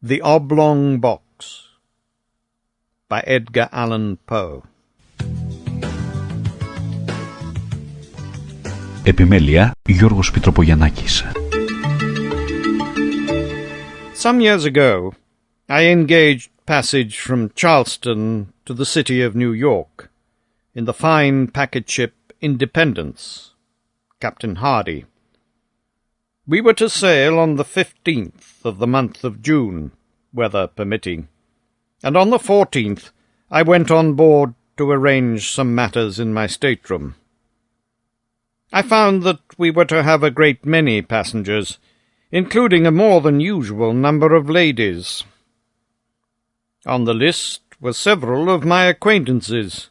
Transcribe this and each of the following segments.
The Oblong Box by Edgar Allan Poe. Επιμέλεια Γιώργος Πιτροπογιαννάκης. Some years ago, I engaged passage from Charleston to the city of New York in the fine packet ship Independence, Captain Hardy. We were to sail on the 15th of the month of June, weather permitting, and on the 14th I went on board to arrange some matters in my stateroom. I found that we were to have a great many passengers, including a more than usual number of ladies. On the list were several of my acquaintances,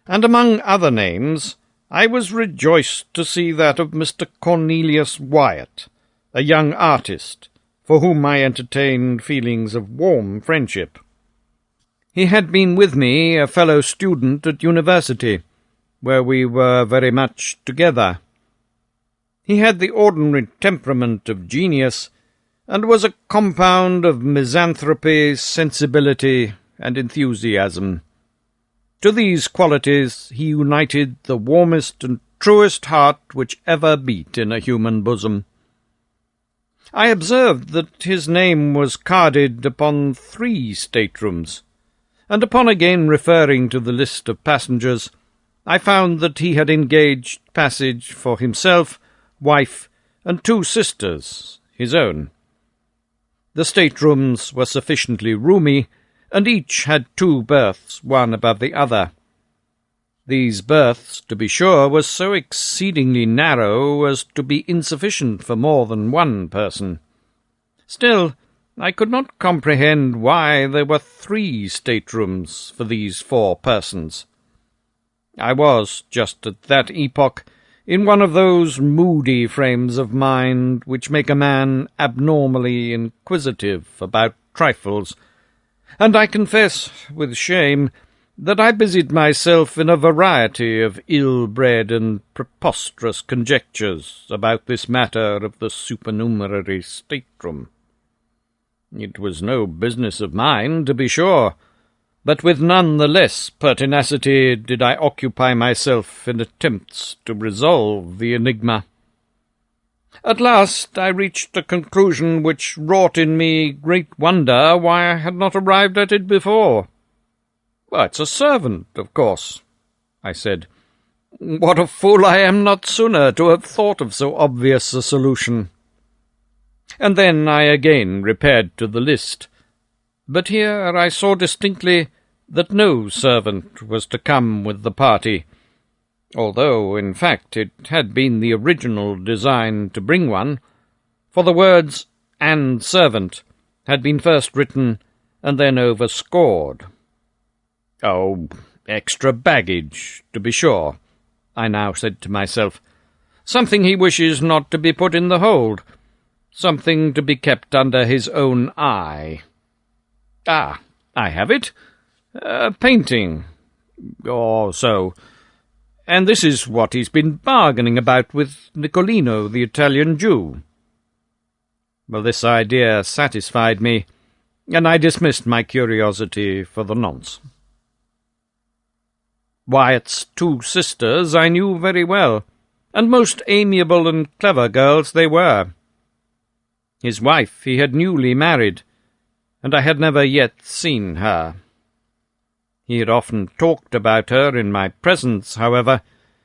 and among other names I was rejoiced to see that of Mr. Cornelius Wyatt, a young artist, for whom I entertained feelings of warm friendship. He had been with me a fellow student at university, where we were very much together. He had the ordinary temperament of genius, and was a compound of misanthropy, sensibility, and enthusiasm. To these qualities he united the warmest and truest heart which ever beat in a human bosom. I observed that his name was carded upon 3 staterooms, and upon again referring to the list of passengers, I found that he had engaged passage for himself, wife, and 2 sisters, his own. The staterooms were sufficiently roomy, and each had 2 berths, one above the other. These berths, to be sure, were so exceedingly narrow as to be insufficient for more than one person. Still, I could not comprehend why there were 3 staterooms for these 4 persons. I was, just at that epoch, in one of those moody frames of mind which make a man abnormally inquisitive about trifles, and I confess, with shame, that I busied myself in a variety of ill-bred and preposterous conjectures about this matter of the supernumerary stateroom. It was no business of mine, to be sure, but with none the less pertinacity did I occupy myself in attempts to resolve the enigma. At last I reached a conclusion which wrought in me great wonder why I had not arrived at it before. "Well, it's a servant, of course," I said. "What a fool I am not sooner to have thought of so obvious a solution." And then I again repaired to the list, but here I saw distinctly that no servant was to come with the party, although, in fact, it had been the original design to bring one, for the words "and servant" had been first written and then overscored. "Oh, extra baggage, to be sure," I now said to myself. "Something he wishes not to be put in the hold. Something to be kept under his own eye. Ah, I have it. A painting, or so. And this is what he's been bargaining about with Nicolino, the Italian Jew." Well, this idea satisfied me, and I dismissed my curiosity for the nonce. Wyatt's 2 sisters I knew very well, and most amiable and clever girls they were. His wife he had newly married, and I had never yet seen her. He had often talked about her in my presence, however,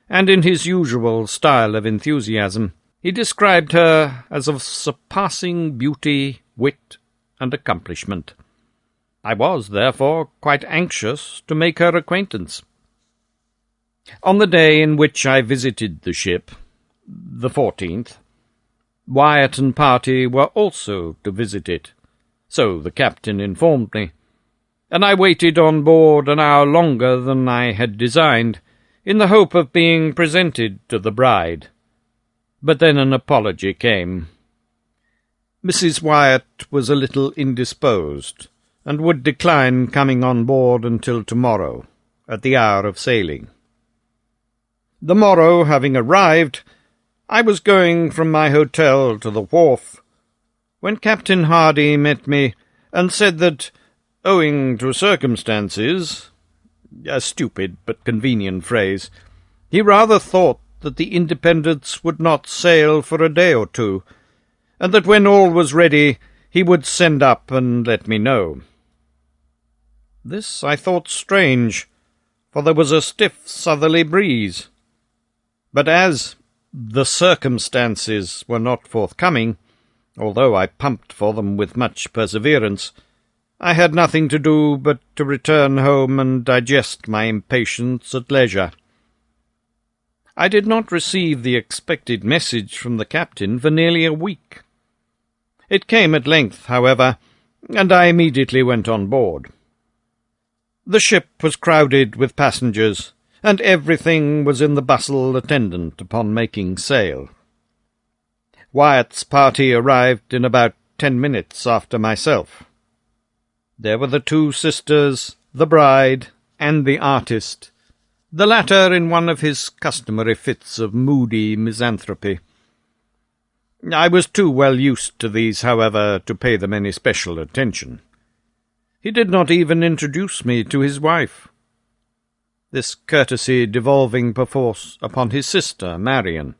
and in his usual style of enthusiasm. He described her as of surpassing beauty, wit, and accomplishment. I was, therefore, quite anxious to make her acquaintance. On the day in which I visited the ship, the 14th, Wyatt and party were also to visit it, so the captain informed me, and I waited on board an hour longer than I had designed, in the hope of being presented to the bride. But then an apology came. Mrs. Wyatt was a little indisposed, and would decline coming on board until tomorrow, at the hour of sailing. The morrow having arrived, I was going from my hotel to the wharf, when Captain Hardy met me and said that, owing to circumstances, a stupid but convenient phrase, he rather thought that the Independence would not sail for a day or two, and that when all was ready he would send up and let me know. This I thought strange, for there was a stiff southerly breeze. But as the circumstances were not forthcoming, although I pumped for them with much perseverance, I had nothing to do but to return home and digest my impatience at leisure. I did not receive the expected message from the captain for nearly a week. It came at length, however, and I immediately went on board. The ship was crowded with passengers, and everything was in the bustle attendant upon making sail. Wyatt's party arrived in about 10 minutes after myself. There were the 2 sisters, the bride, and the artist, the latter in one of his customary fits of moody misanthropy. I was too well used to these, however, to pay them any special attention. He did not even introduce me to his wife, this courtesy devolving perforce upon his sister, Marian,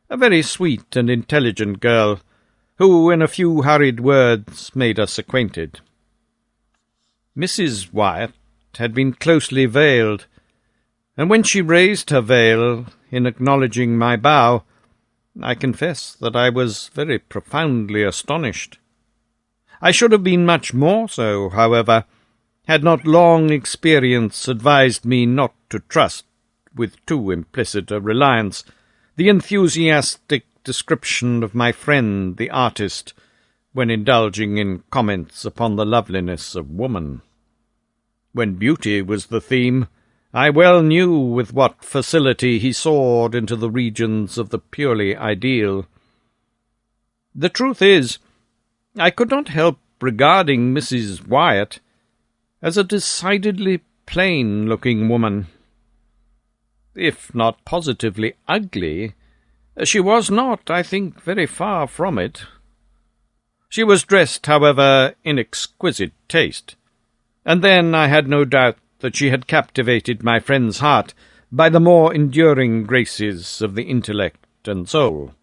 a very sweet and intelligent girl, who in a few hurried words made us acquainted. Mrs. Wyatt had been closely veiled, and when she raised her veil in acknowledging my bow, I confess that I was very profoundly astonished. I should have been much more so, however, had not long experience advised me not to trust, with too implicit a reliance, the enthusiastic description of my friend the artist, when indulging in comments upon the loveliness of woman. When beauty was the theme, I well knew with what facility he soared into the regions of the purely ideal. The truth is, I could not help regarding Mrs. Wyatt as a decidedly plain-looking woman. If not positively ugly, she was not, I think, very far from it. She was dressed, however, in exquisite taste, and then I had no doubt that she had captivated my friend's heart by the more enduring graces of the intellect and soul.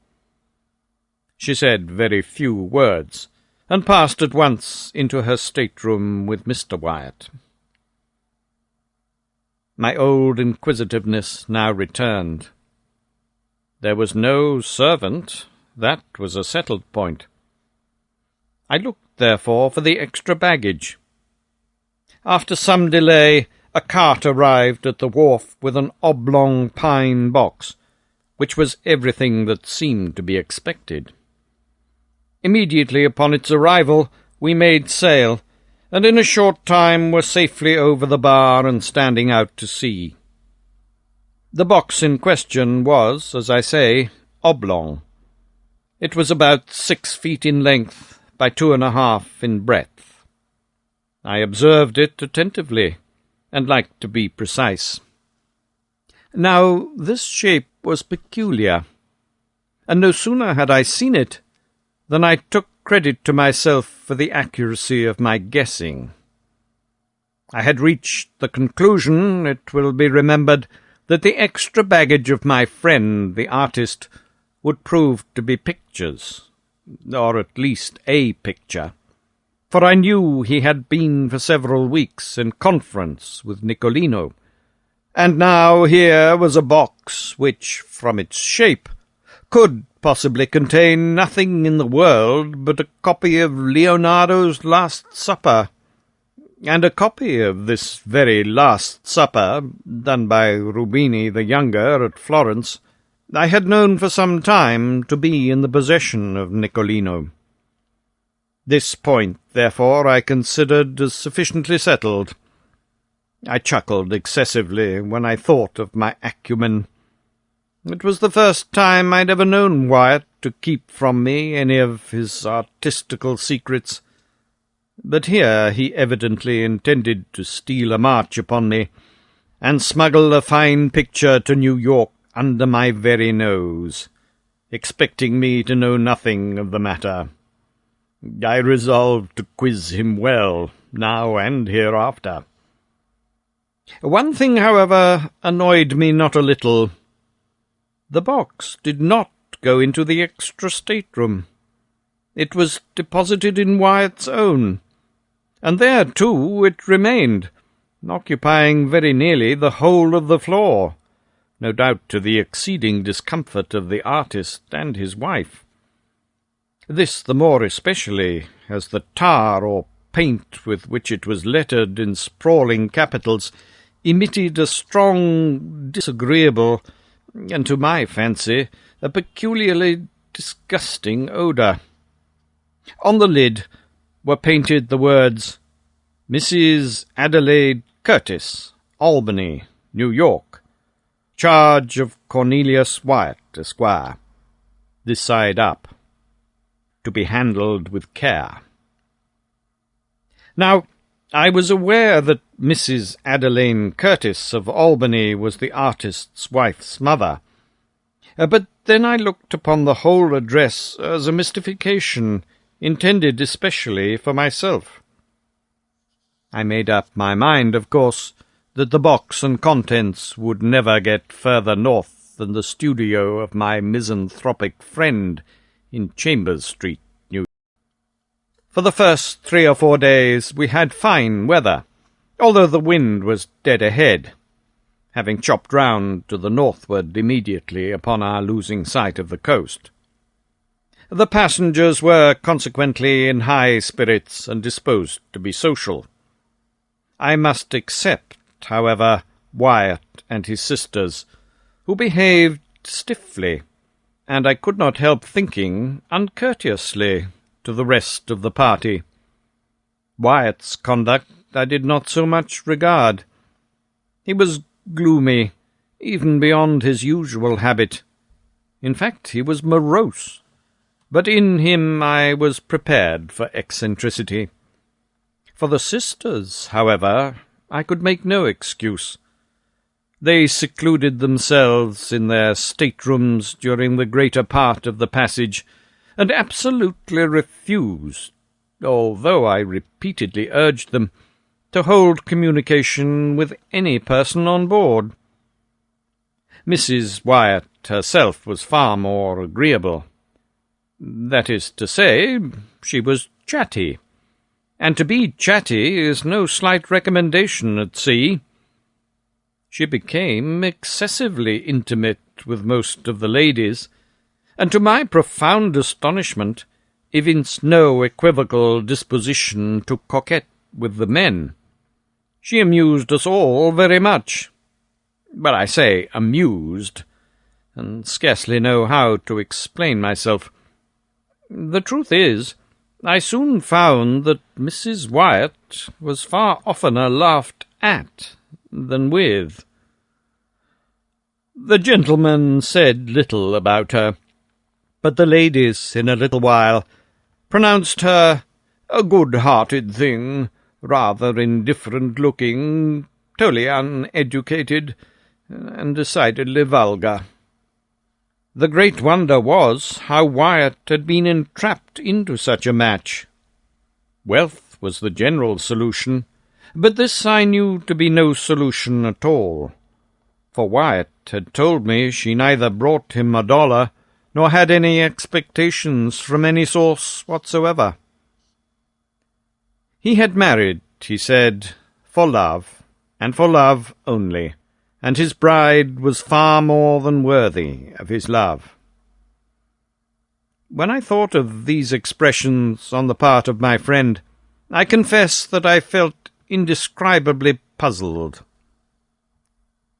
She said very few words, and passed at once into her stateroom with Mr. Wyatt. My old inquisitiveness now returned. There was no servant, that was a settled point. I looked, therefore, for the extra baggage. After some delay, a cart arrived at the wharf with an oblong pine box, which was everything that seemed to be expected. Immediately upon its arrival, we made sail, and in a short time were safely over the bar and standing out to sea. The box in question was, as I say, oblong. It was about 6 feet in length by 2.5 in breadth. I observed it attentively, and liked to be precise. Now, this shape was peculiar, and no sooner had I seen it than I took credit to myself for the accuracy of my guessing. I had reached the conclusion, it will be remembered, that the extra baggage of my friend, the artist, would prove to be pictures, or at least a picture, for I knew he had been for several weeks in conference with Nicolino, and now here was a box which, from its shape, could possibly contain nothing in the world but a copy of Leonardo's Last Supper, and a copy of this very Last Supper, done by Rubini the Younger at Florence, I had known for some time to be in the possession of Nicolino. This point, therefore, I considered as sufficiently settled. I chuckled excessively when I thought of my acumen. It was the first time I'd ever known Wyatt to keep from me any of his artistical secrets, but here he evidently intended to steal a march upon me, and smuggle a fine picture to New York under my very nose, expecting me to know nothing of the matter. I resolved to quiz him well, now and hereafter. One thing, however, annoyed me not a little. The box did not go into the extra stateroom. It was deposited in Wyatt's own, and there, too, it remained, occupying very nearly the whole of the floor, no doubt to the exceeding discomfort of the artist and his wife. This the more especially, as the tar or paint with which it was lettered in sprawling capitals emitted a strong, disagreeable, and to my fancy, a peculiarly disgusting odour. On the lid were painted the words, Mrs. Adelaide Curtis, Albany, New York, charge of Cornelius Wyatt, Esquire, this side up, to be handled with care. Now, I was aware that Mrs. Adelaide Curtis of Albany was the artist's wife's mother, but then I looked upon the whole address as a mystification intended especially for myself. I made up my mind, of course, that the box and contents would never get further north than the studio of my misanthropic friend in Chambers Street, New York. For the first 3 or 4 days we had fine weather, although the wind was dead ahead, having chopped round to the northward immediately upon our losing sight of the coast. The passengers were consequently in high spirits and disposed to be social. I must except, however, Wyatt and his sisters, who behaved stiffly, and I could not help thinking uncourteously, to the rest of the party. Wyatt's conduct I did not so much regard. He was gloomy, even beyond his usual habit. In fact, he was morose, but in him I was prepared for eccentricity. For the sisters, however, I could make no excuse. They secluded themselves in their staterooms during the greater part of the passage, and absolutely refused, although I repeatedly urged them, to hold communication with any person on board. Mrs. Wyatt herself was far more agreeable. That is to say, she was chatty, and to be chatty is no slight recommendation at sea. She became excessively intimate with most of the ladies, and to my profound astonishment evinced no equivocal disposition to coquet with the men. She amused us all very much. But I say amused, and scarcely know how to explain myself. The truth is, I soon found that Mrs. Wyatt was far oftener laughed at than with. The gentlemen said little about her, but the ladies, in a little while, pronounced her a good-hearted thing, rather indifferent-looking, totally uneducated, and decidedly vulgar. The great wonder was how Wyatt had been entrapped into such a match. Wealth was the general solution, but this I knew to be no solution at all, for Wyatt had told me she neither brought him $1, nor had any expectations from any source whatsoever. He had married, he said, for love, and for love only, and his bride was far more than worthy of his love. When I thought of these expressions on the part of my friend, I confess that I felt indescribably puzzled.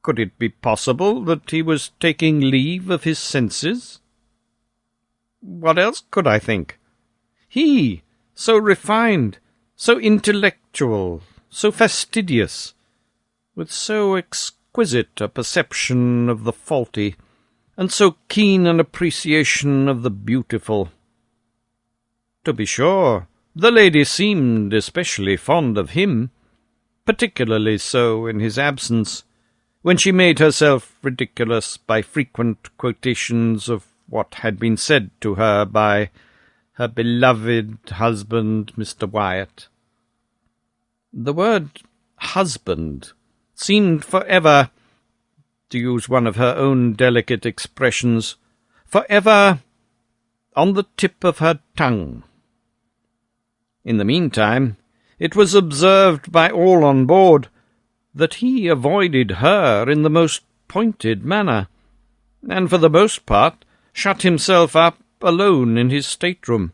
Could it be possible that he was taking leave of his senses? What else could I think? He, so refined, so intellectual, so fastidious, with so exquisite a perception of the faulty, and so keen an appreciation of the beautiful. To be sure, the lady seemed especially fond of him, particularly so in his absence, when she made herself ridiculous by frequent quotations of what had been said to her by her beloved husband, Mr. Wyatt. The word husband seemed forever, to use one of her own delicate expressions, forever on the tip of her tongue. In the meantime, it was observed by all on board that he avoided her in the most pointed manner, and for the most part shut himself up alone in his stateroom,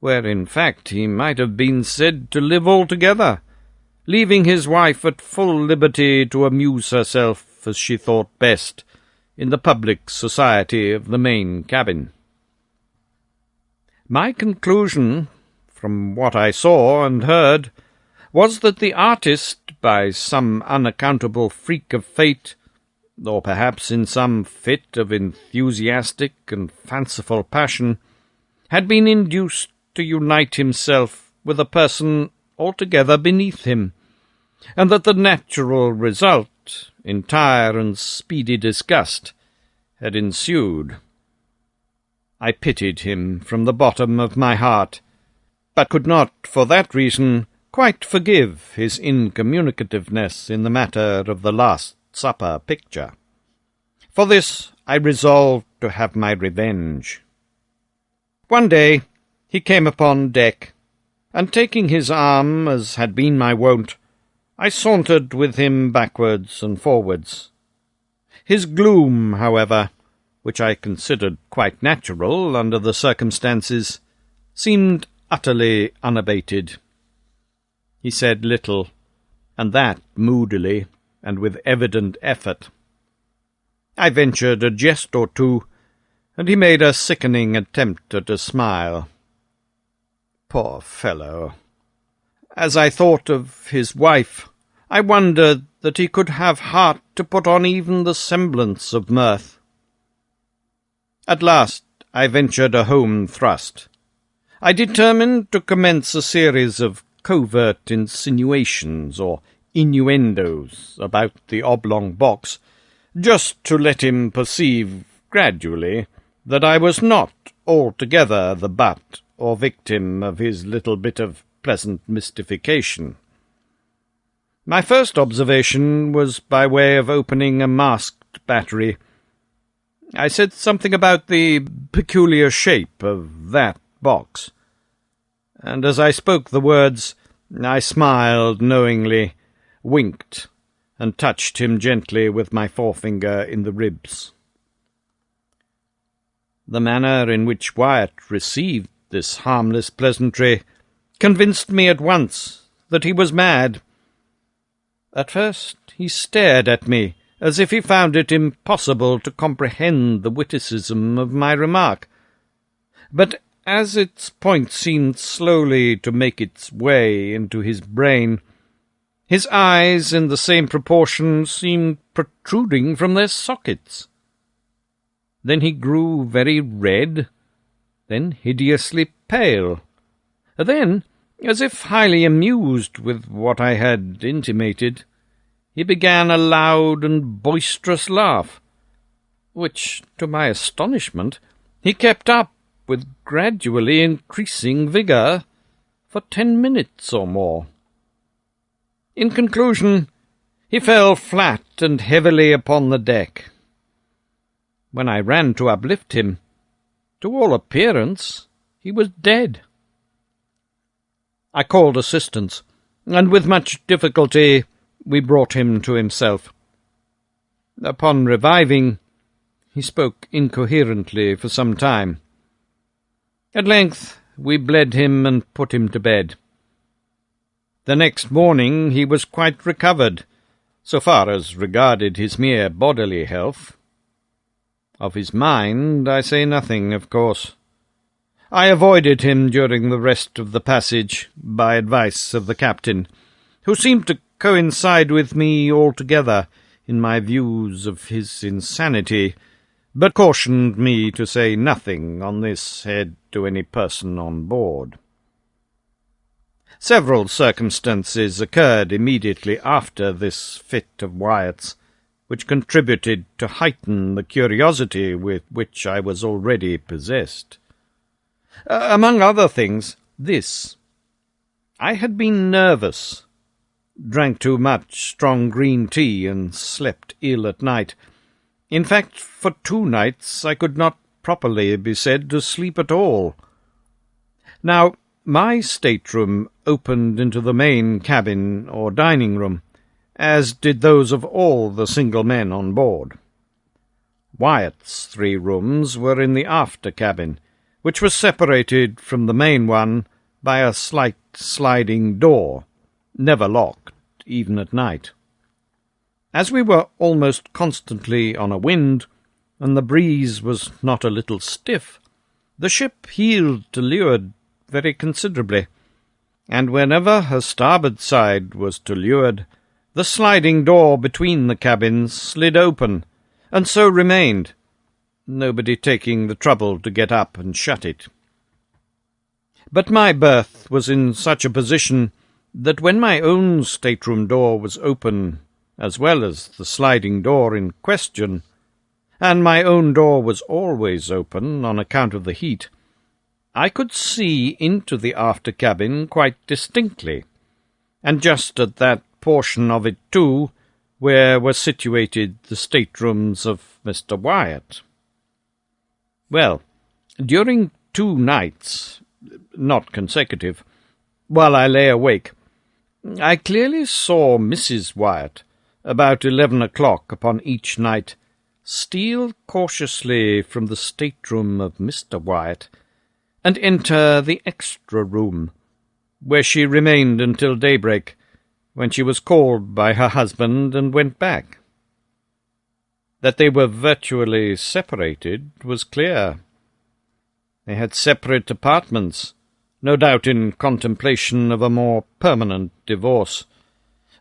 where in fact he might have been said to live altogether, leaving his wife at full liberty to amuse herself as she thought best in the public society of the main cabin. My conclusion, from what I saw and heard, was that the artist, by some unaccountable freak of fate, or perhaps in some fit of enthusiastic and fanciful passion, had been induced to unite himself with a person altogether beneath him, and that the natural result, entire and speedy disgust, had ensued. I pitied him from the bottom of my heart, but could not, for that reason, quite forgive his incommunicativeness in the matter of the Last Supper picture. For this I resolved to have my revenge. One day he came upon deck, and taking his arm, as had been my wont, I sauntered with him backwards and forwards. His gloom, however, which I considered quite natural under the circumstances, seemed utterly unabated. He said little, and that moodily, and with evident effort. I ventured a jest or two, and he made a sickening attempt at a smile. Poor fellow! As I thought of his wife, I wondered that he could have heart to put on even the semblance of mirth. At last I ventured a home thrust. I determined to commence a series of covert insinuations or innuendos about the Oblong Box, just to let him perceive gradually that I was not altogether the butt or victim of his little bit of pleasant mystification. My first observation was by way of opening a masked battery. I said something about the peculiar shape of that box, and as I spoke the words, I smiled knowingly, winked, and touched him gently with my forefinger in the ribs. The manner in which Wyatt received this harmless pleasantry convinced me at once that he was mad. At first he stared at me, as if he found it impossible to comprehend the witticism of my remark. But as its point seemed slowly to make its way into his brain, his eyes in the same proportion seemed protruding from their sockets. Then he grew very red, then hideously pale. Then, as if highly amused with what I had intimated, he began a loud and boisterous laugh, which, to my astonishment, he kept up with gradually increasing vigour for 10 minutes or more. In conclusion, he fell flat and heavily upon the deck. When I ran to uplift him, to all appearance he was dead. I called assistance, and with much difficulty we brought him to himself. Upon reviving, he spoke incoherently for some time. At length we bled him and put him to bed. The next morning he was quite recovered, so far as regarded his mere bodily health. Of his mind I say nothing, of course. I avoided him during the rest of the passage, by advice of the captain, who seemed to coincide with me altogether in my views of his insanity, but cautioned me to say nothing on this head to any person on board. Several circumstances occurred immediately after this fit of Wyatt's, which contributed to heighten the curiosity with which I was already possessed. Among other things, this. I had been nervous, drank too much strong green tea, and slept ill at night. In fact, for 2 nights I could not properly be said to sleep at all. Now, my stateroom opened into the main cabin or dining room, as did those of all the single men on board. Wyatt's 3 rooms were in the after cabin, which was separated from the main one by a slight sliding door, never locked, even at night. As we were almost constantly on a wind, and the breeze was not a little stiff, the ship heeled to leeward very considerably, and whenever her starboard side was to leeward, the sliding door between the cabins slid open, and so remained, nobody taking the trouble to get up and shut it. But my berth was in such a position that when my own stateroom door was open, as well as the sliding door in question, and my own door was always open on account of the heat, I could see into the after cabin quite distinctly, and just at that portion of it too where were situated the staterooms of Mr. Wyatt. Well, during 2 nights, not consecutive, while I lay awake, I clearly saw Mrs. Wyatt, about 11 o'clock upon each night, steal cautiously from the stateroom of Mr. Wyatt, and enter the extra room, where she remained until daybreak, when she was called by her husband and went back. That they were virtually separated was clear. They had separate apartments, no doubt in contemplation of a more permanent divorce.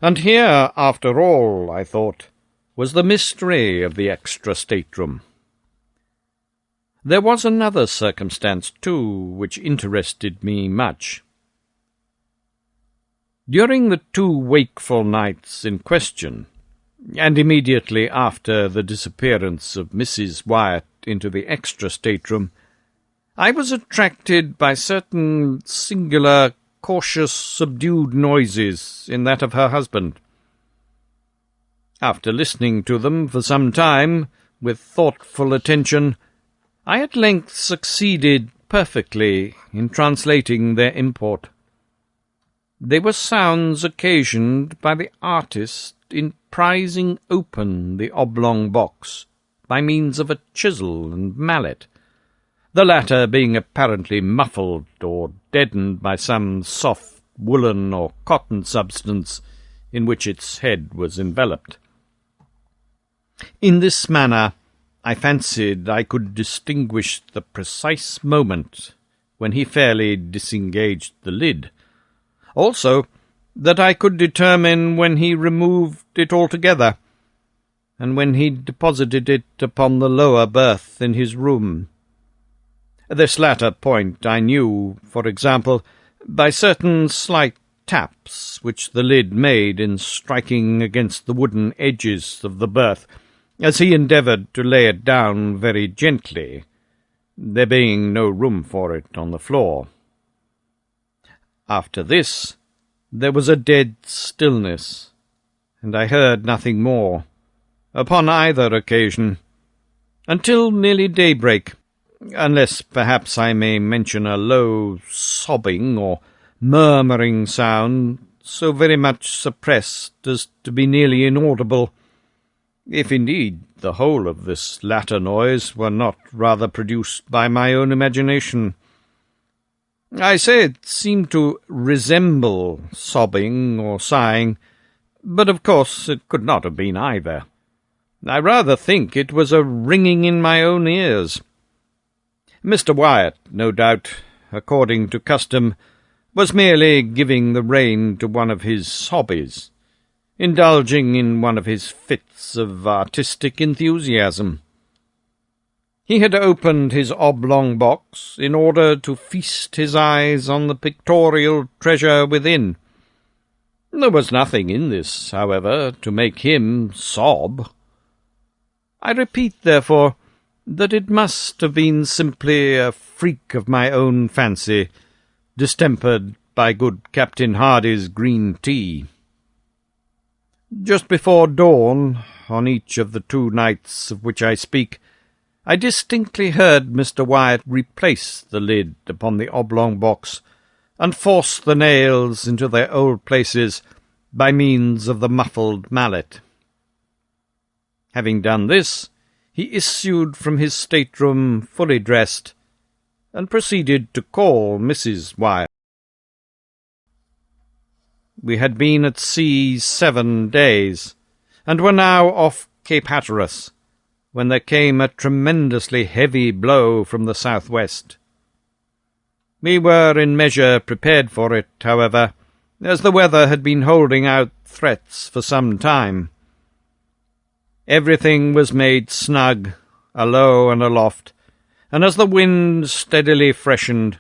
And here, after all, I thought, was the mystery of the extra stateroom. There was another circumstance, too, which interested me much. During the 2 wakeful nights in question, and immediately after the disappearance of Mrs. Wyatt into the extra stateroom, I was attracted by certain singular, cautious, subdued noises in that of her husband. After listening to them for some time, with thoughtful attention, I at length succeeded perfectly in translating their import. They were sounds occasioned by the artist in prizing open the oblong box by means of a chisel and mallet, the latter being apparently muffled or deadened by some soft woolen or cotton substance in which its head was enveloped. In this manner I fancied I could distinguish the precise moment when he fairly disengaged the lid, also that I could determine when he removed it altogether, and when he deposited it upon the lower berth in his room. This latter point I knew, for example, by certain slight taps which the lid made in striking against the wooden edges of the berth, as he endeavoured to lay it down very gently, there being no room for it on the floor. After this, there was a dead stillness, and I heard nothing more, upon either occasion, until nearly daybreak, unless perhaps I may mention a low sobbing or murmuring sound, so very much suppressed as to be nearly inaudible, if indeed the whole of this latter noise were not rather produced by my own imagination. I say it seemed to resemble sobbing or sighing, but of course it could not have been either. I rather think it was a ringing in my own ears. Mr. Wyatt, no doubt, according to custom, was merely giving the rein to one of his hobbies, indulging in one of his fits of artistic enthusiasm. He had opened his oblong box in order to feast his eyes on the pictorial treasure within. There was nothing in this, however, to make him sob. I repeat, therefore, that it must have been simply a freak of my own fancy, distempered by good Captain Hardy's green tea. Just before dawn, on each of the 2 nights of which I speak, I distinctly heard Mr. Wyatt replace the lid upon the oblong box and force the nails into their old places by means of the muffled mallet. Having done this, he issued from his stateroom fully dressed, and proceeded to call Mrs. Wyatt. We had been at sea 7 days, and were now off Cape Hatteras, when there came a tremendously heavy blow from the southwest. We were in measure prepared for it, however, as the weather had been holding out threats for some time. Everything was made snug, alow and aloft, and as the wind steadily freshened,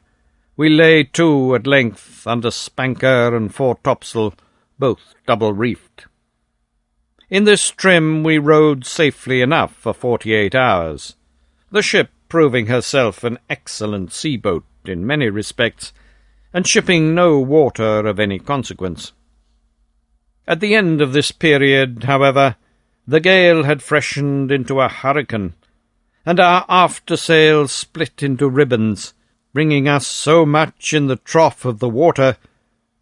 we lay to at length under spanker and foretopsail, both double-reefed. In this trim we rode safely enough for 48 hours, the ship proving herself an excellent sea-boat in many respects, and shipping no water of any consequence. At the end of this period, however, the gale had freshened into a hurricane, and our after-sail split into ribbons, bringing us so much in the trough of the water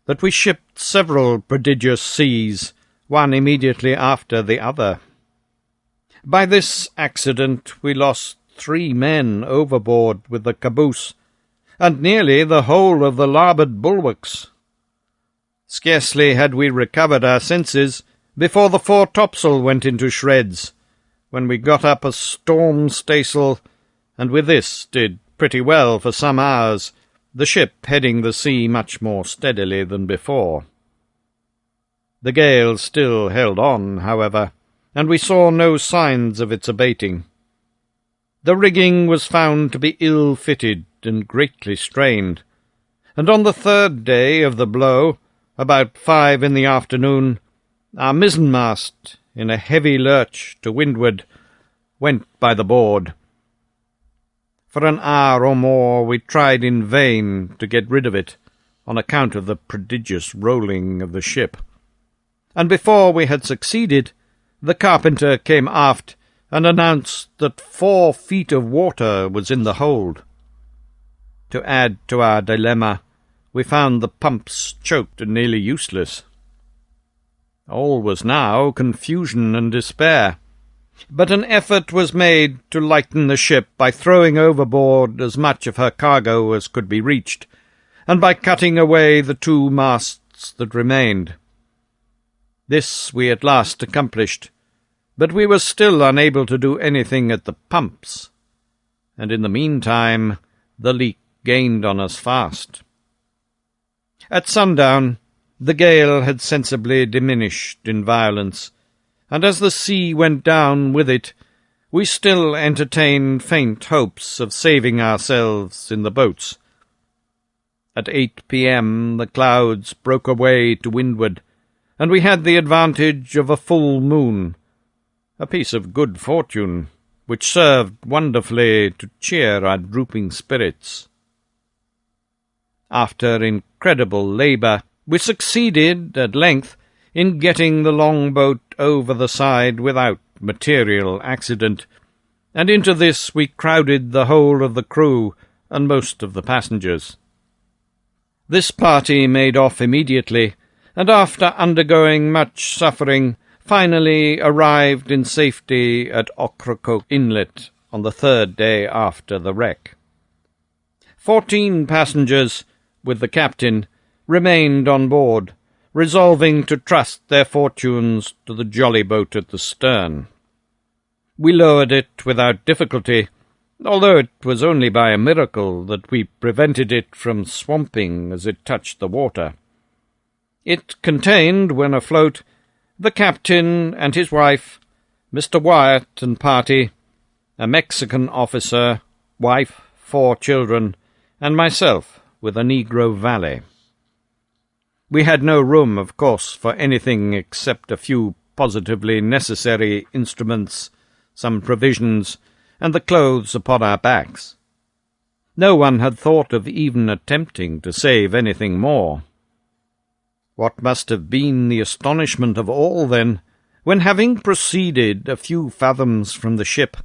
that we shipped several prodigious seas, one immediately after the other. By this accident we lost 3 men overboard with the caboose, and nearly the whole of the larboard bulwarks. Scarcely had we recovered our senses before the foretopsail went into shreds, when we got up a storm staysail, and with this did pretty well for some hours, the ship heading the sea much more steadily than before. The gale still held on, however, and we saw no signs of its abating. The rigging was found to be ill-fitted and greatly strained, and on the 3rd day of the blow, about 5 in the afternoon, our mizzenmast, in a heavy lurch to windward, went by the board. For an hour or more we tried in vain to get rid of it, on account of the prodigious rolling of the ship, and before we had succeeded, the carpenter came aft and announced that 4 feet of water was in the hold. To add to our dilemma, we found the pumps choked and nearly useless. All was now confusion and despair, but an effort was made to lighten the ship by throwing overboard as much of her cargo as could be reached, and by cutting away the 2 masts that remained. This we at last accomplished, but we were still unable to do anything at the pumps, and in the meantime the leak gained on us fast. At sundown the gale had sensibly diminished in violence, and as the sea went down with it, we still entertained faint hopes of saving ourselves in the boats. At 8 p.m. the clouds broke away to windward, and we had the advantage of a full moon, a piece of good fortune, which served wonderfully to cheer our drooping spirits. After incredible labour, we succeeded, at length, in getting the long-boat over the side without material accident, and into this we crowded the whole of the crew and most of the passengers. This party made off immediately, and after undergoing much suffering, finally arrived in safety at Ocracoke Inlet on the 3rd day after the wreck. 14 passengers, with the captain, remained on board, resolving to trust their fortunes to the jolly boat at the stern. We lowered it without difficulty, although it was only by a miracle that we prevented it from swamping as it touched the water. It contained, when afloat, the captain and his wife, Mr. Wyatt and party, a Mexican officer, wife, 4 children, and myself with a Negro valet. We had no room, of course, for anything except a few positively necessary instruments, some provisions, and the clothes upon our backs. No one had thought of even attempting to save anything more. What must have been the astonishment of all, then, when, having proceeded a few fathoms from the ship,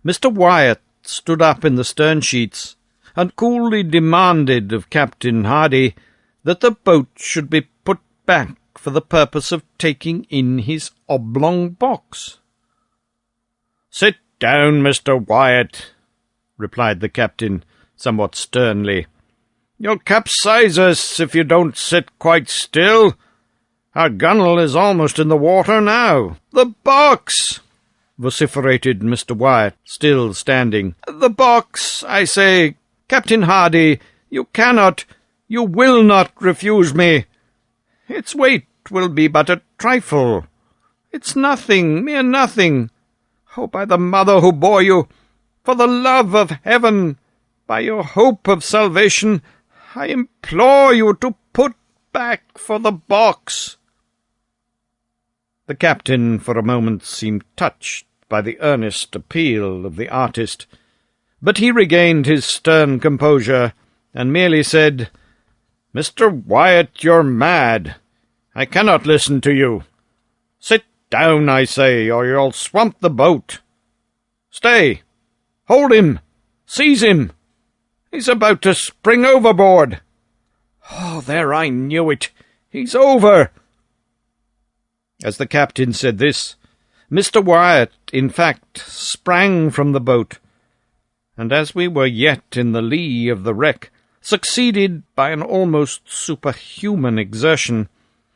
Mr. Wyatt stood up in the stern-sheets and coolly demanded of Captain Hardy that the boat should be put back for the purpose of taking in his oblong box. "Sit down, Mr. Wyatt," replied the captain, somewhat sternly. "You'll capsize us if you don't sit quite still. Our gunwale is almost in the water now." "The box!" vociferated Mr. Wyatt, still standing. "The box, I say. Captain Hardy, you cannot, you will not refuse me. Its weight will be but a trifle. It's nothing, mere nothing. Oh, by the mother who bore you, for the love of heaven, by your hope of salvation, I implore you to put back for the box." The captain for a moment seemed touched by the earnest appeal of the artist, but he regained his stern composure, and merely said, "Mr. Wyatt, you're mad. I cannot listen to you. Sit down, I say, or you'll swamp the boat. Stay! Hold him! Seize him! He's about to spring overboard. Oh, there, I knew it. He's over." As the captain said this, Mr. Wyatt, in fact, sprang from the boat, and as we were yet in the lee of the wreck, succeeded, by an almost superhuman exertion,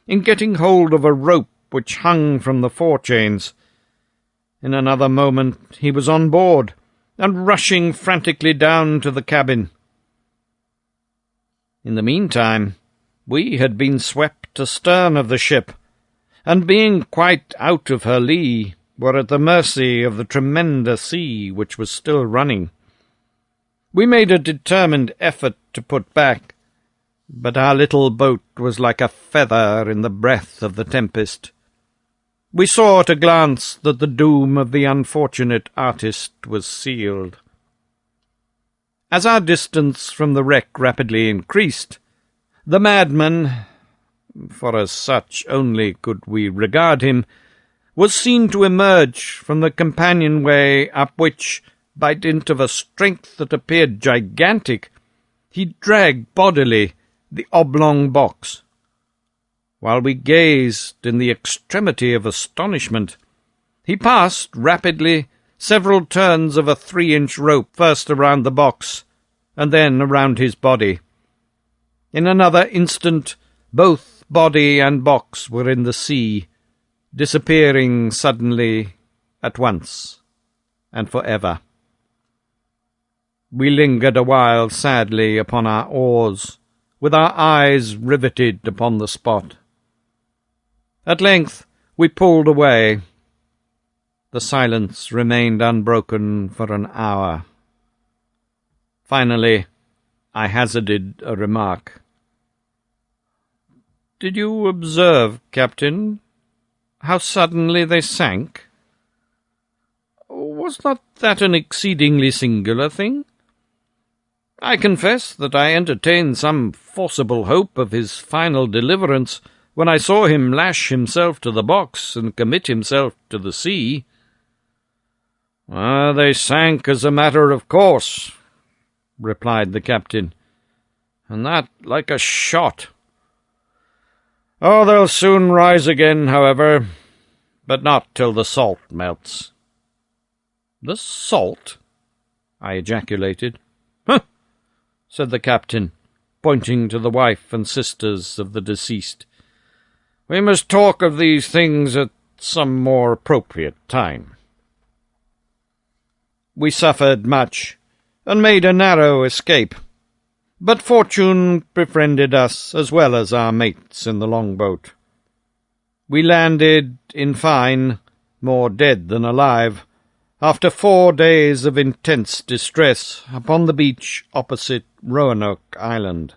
in getting hold of a rope which hung from the forechains. In another moment he was on board, and rushing frantically down to the cabin. In the meantime, we had been swept astern of the ship, and being quite out of her lee, were at the mercy of the tremendous sea which was still running. We made a determined effort to put back, but our little boat was like a feather in the breath of the tempest. We saw at a glance that the doom of the unfortunate artist was sealed. As our distance from the wreck rapidly increased, the madman, for as such only could we regard him, was seen to emerge from the companionway up which, by dint of a strength that appeared gigantic, he dragged bodily the oblong box. While we gazed in the extremity of astonishment, he passed rapidly several turns of a 3-inch rope, first around the box, and then around his body. In another instant, both body and box were in the sea, disappearing suddenly, at once, and for ever. We lingered a while sadly upon our oars, with our eyes riveted upon the spot. At length we pulled away. The silence remained unbroken for an hour. Finally, I hazarded a remark. "Did you observe, Captain, how suddenly they sank? Was not that an exceedingly singular thing? I confess that I entertained some forcible hope of his final deliverance when I saw him lash himself to the box and commit himself to the sea." "They sank as a matter of course," replied the captain, "and that like a shot. Oh, they'll soon rise again, however, but not till the salt melts." "The salt?" I ejaculated. "Huh!" said the captain, pointing to the wife and sisters of the deceased. "We must talk of these things at some more appropriate time." We suffered much, and made a narrow escape, but fortune befriended us as well as our mates in the longboat. We landed, in fine, more dead than alive, after 4 days of intense distress upon the beach opposite Roanoke Island.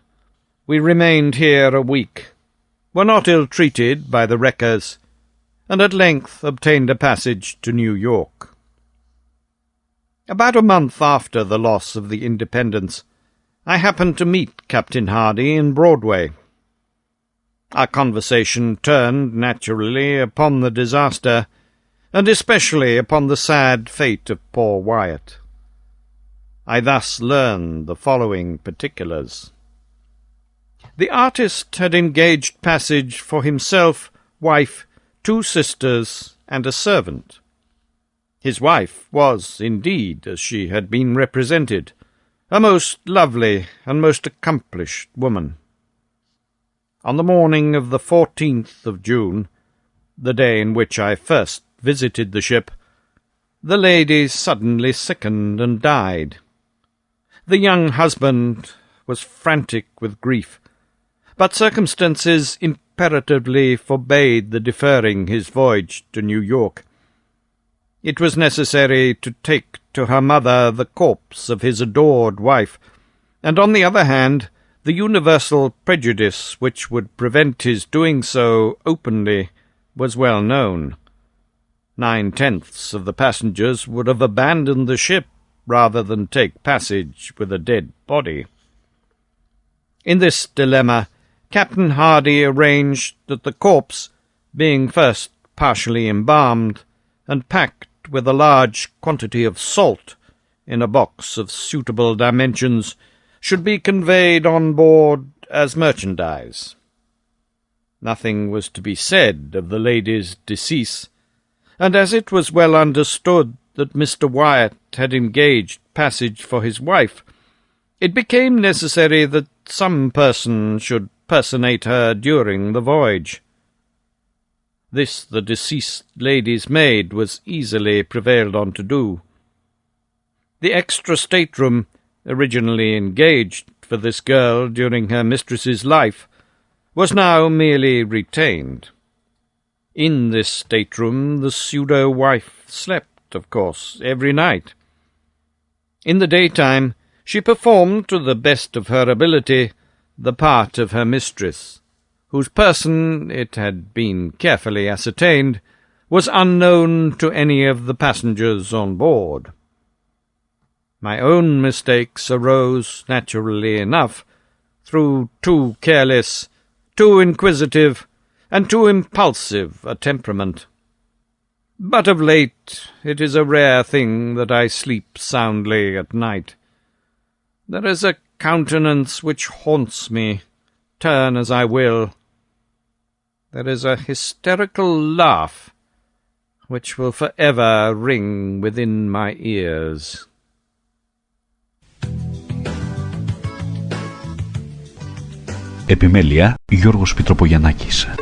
We remained here a week, were not ill-treated by the wreckers, and at length obtained a passage to New York. About a month after the loss of the Independence, I happened to meet Captain Hardy in Broadway. Our conversation turned, naturally, upon the disaster, and especially upon the sad fate of poor Wyatt. I thus learned the following particulars. The artist had engaged passage for himself, wife, 2 sisters, and a servant. His wife was, indeed, as she had been represented, a most lovely and most accomplished woman. On the morning of the 14th of June, the day in which I first visited the ship, the lady suddenly sickened and died. The young husband was frantic with grief, but circumstances imperatively forbade the deferring his voyage to New York. It was necessary to take to her mother the corpse of his adored wife, and on the other hand, the universal prejudice which would prevent his doing so openly was well known. 9/10 of the passengers would have abandoned the ship rather than take passage with a dead body. In this dilemma, Captain Hardy arranged that the corpse, being first partially embalmed and packed with a large quantity of salt in a box of suitable dimensions, should be conveyed on board as merchandise. Nothing was to be said of the lady's decease, and as it was well understood that Mr. Wyatt had engaged passage for his wife, it became necessary that some person should personate her during the voyage. This the deceased lady's maid was easily prevailed on to do. The extra stateroom, originally engaged for this girl during her mistress's life, was now merely retained. In this stateroom the pseudo-wife slept, of course, every night. In the daytime she performed to the best of her ability the part of her mistress, whose person, it had been carefully ascertained, was unknown to any of the passengers on board. My own mistakes arose, naturally enough, through too careless, too inquisitive, and too impulsive a temperament. But of late it is a rare thing that I sleep soundly at night. There is a countenance which haunts me, turn as I will. There is a hysterical laugh which will forever ring within my ears. Επιμέλεια Γιώργος Πιτροπογιαννάκης.